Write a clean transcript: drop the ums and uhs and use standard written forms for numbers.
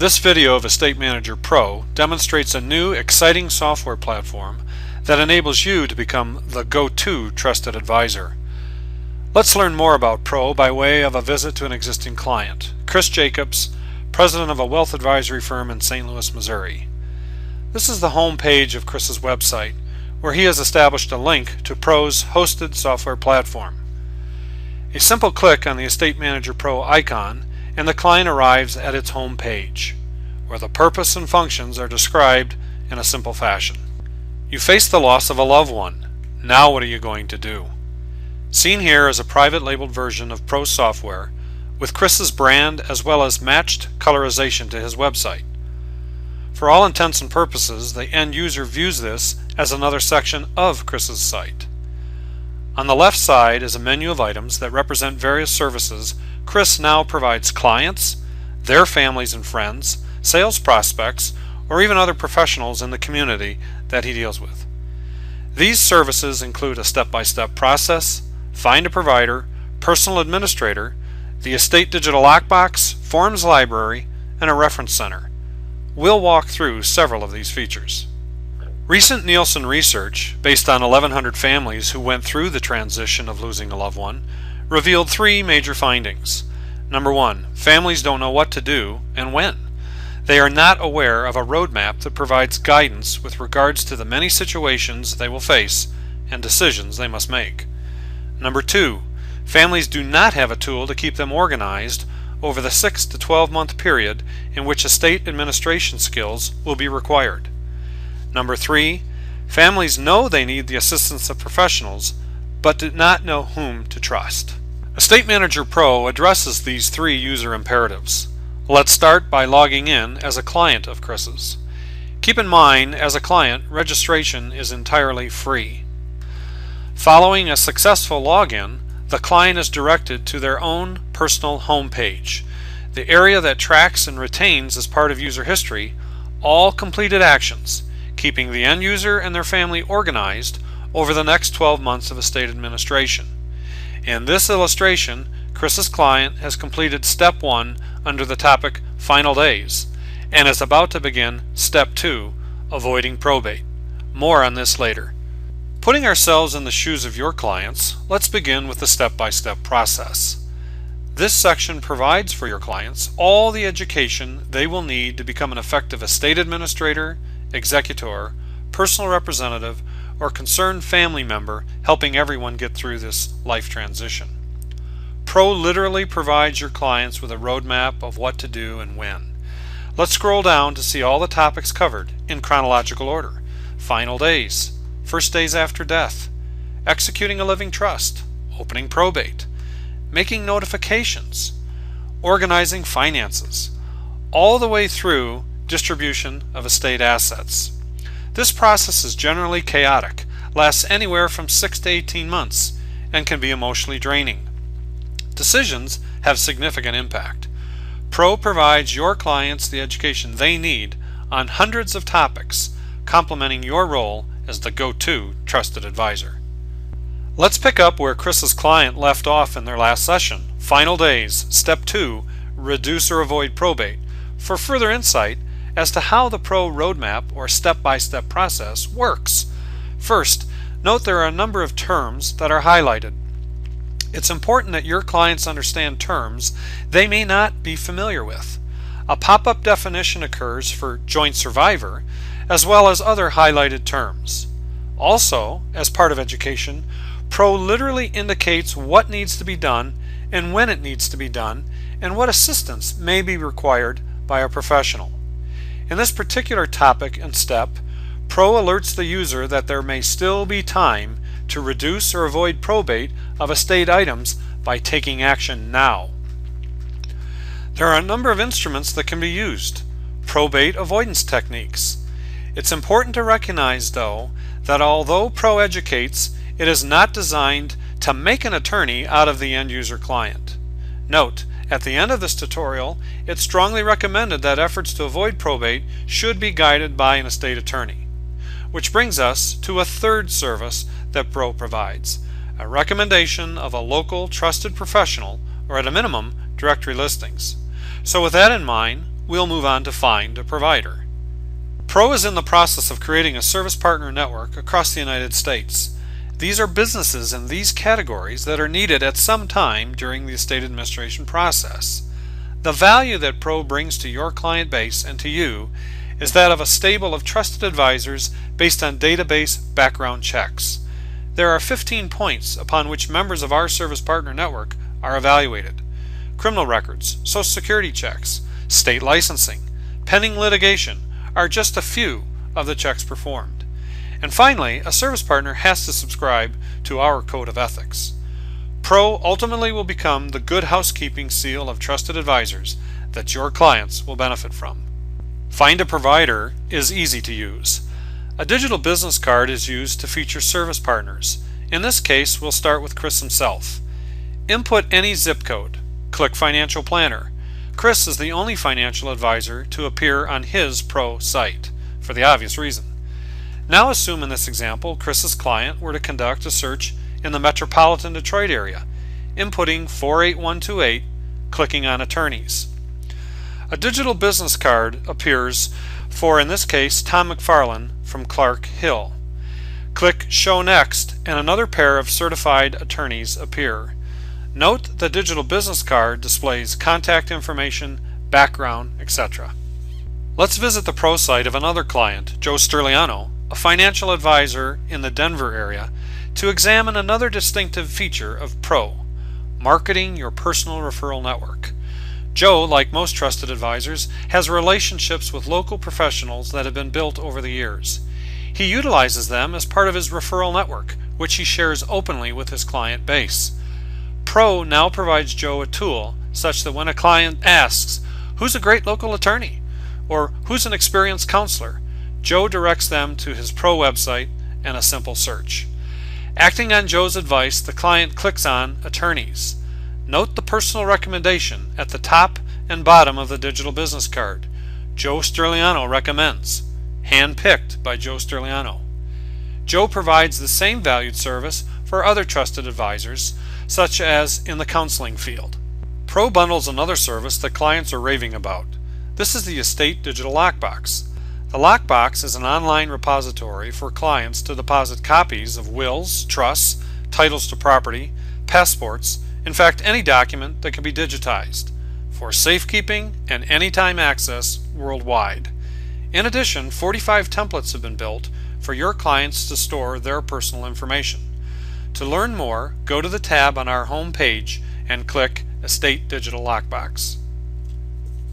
This video of Estate Manager Pro demonstrates a new, exciting software platform that enables you to become the go-to trusted advisor. Let's learn more about Pro by way of a visit to an existing client, Chris Jacobs, president of a wealth advisory firm in St. Louis, Missouri. This is the home page of Chris's website, where he has established a link to Pro's hosted software platform. A simple click on the Estate Manager Pro icon and the client arrives at its home page, where the purpose and functions are described in a simple fashion. You face the loss of a loved one. Now what are you going to do? Seen here is a private labeled version of Pro software with Chris's brand as well as matched colorization to his website. For all intents and purposes, the end user views this as another section of Chris's site. On the left side is a menu of items that represent various services Chris now provides clients, their families and friends, sales prospects, or even other professionals in the community that he deals with. These services include a step-by-step process, find a provider, personal administrator, the estate digital lockbox, forms library, and a reference center. We'll walk through several of these features. Recent Nielsen research, based on 1,100 families who went through the transition of losing a loved one, revealed three major findings. Number one, families don't know what to do and when. They are not aware of a roadmap that provides guidance with regards to the many situations they will face and decisions they must make. Number two, families do not have a tool to keep them organized over the 6 to 12 month period in which estate administration skills will be required. Number three, families know they need the assistance of professionals but do not know whom to trust. Estate Manager Pro addresses these three user imperatives. Let's start by logging in as a client of Chris's. Keep in mind, as a client, registration is entirely free. Following a successful login, the client is directed to their own personal home page, the area that tracks and retains as part of user history all completed actions, keeping the end user and their family organized over the next 12 months of estate administration. In this illustration, Chris's client has completed step 1 under the topic Final Days and is about to begin step 2, Avoiding Probate. More on this later. Putting ourselves in the shoes of your clients, let's begin with the step-by-step process. This section provides for your clients all the education they will need to become an effective estate administrator, executor, personal representative, or concerned family member, helping everyone get through this life transition. Pro literally provides your clients with a roadmap of what to do and when. Let's scroll down to see all the topics covered in chronological order. Final days, first days after death, executing a living trust, opening probate, making notifications, organizing finances, all the way through distribution of estate assets. This process is generally chaotic, lasts anywhere from 6 to 18 months, and can be emotionally draining. Decisions have significant impact. Pro provides your clients the education they need on hundreds of topics, complementing your role as the go-to trusted advisor. Let's pick up where Chris's client left off in their last session, Final Days, Step 2, Reduce or Avoid Probate, for further insight as to how the Pro roadmap or step-by-step process works. First, note there are a number of terms that are highlighted. It's important that your clients understand terms they may not be familiar with. A pop-up definition occurs for joint survivor, as well as other highlighted terms. Also, as part of education, Pro literally indicates what needs to be done and when it needs to be done, and what assistance may be required by a professional. In this particular topic and step, Pro alerts the user that there may still be time to reduce or avoid probate of estate items by taking action now. There are a number of instruments that can be used. Probate avoidance techniques. It's important to recognize, though, that although Pro educates, it is not designed to make an attorney out of the end user client. Note, at the end of this tutorial, it's strongly recommended that efforts to avoid probate should be guided by an estate attorney. Which brings us to a third service that Pro provides, a recommendation of a local trusted professional, or at a minimum, directory listings. So with that in mind, we'll move on to find a provider. Pro is in the process of creating a service partner network across the United States. These are businesses in these categories that are needed at some time during the estate administration process. The value that Pro brings to your client base and to you is that of a stable of trusted advisors based on database background checks. There are 15 points upon which members of our service partner network are evaluated. Criminal records, Social Security checks, state licensing, pending litigation are just a few of the checks performed. And finally, a service partner has to subscribe to our code of ethics. Pro ultimately will become the good housekeeping seal of trusted advisors that your clients will benefit from. Find a provider is easy to use. A digital business card is used to feature service partners. In this case, we'll start with Chris himself. Input any zip code. Click Financial Planner. Chris is the only financial advisor to appear on his Pro site, for the obvious reason. Now assume in this example Chris's client were to conduct a search in the metropolitan Detroit area, inputting 48128, clicking on Attorneys. A digital business card appears for, in this case, Tom McFarland from Clark Hill. Click Show Next and another pair of certified attorneys appear. Note the digital business card displays contact information, background, etc. Let's visit the Pro site of another client, Joe Sterliano, a financial advisor in the Denver area, to examine another distinctive feature of Pro, marketing your personal referral network. Joe, like most trusted advisors, has relationships with local professionals that have been built over the years. He utilizes them as part of his referral network, which he shares openly with his client base. Pro now provides Joe a tool such that when a client asks, "Who's a great local attorney?" or "Who's an experienced counselor?" Joe directs them to his Pro website and a simple search. Acting on Joe's advice, the client clicks on Attorneys. Note the personal recommendation at the top and bottom of the digital business card. Joe Sterliano recommends. Hand-picked by Joe Sterliano. Joe provides the same valued service for other trusted advisors, such as in the counseling field. Pro bundles another service that clients are raving about. This is the Estate Digital Lockbox. The Lockbox is an online repository for clients to deposit copies of wills, trusts, titles to property, passports, in fact any document that can be digitized, for safekeeping and anytime access worldwide. In addition, 45 templates have been built for your clients to store their personal information. To learn more, go to the tab on our home page and click Estate Digital Lockbox.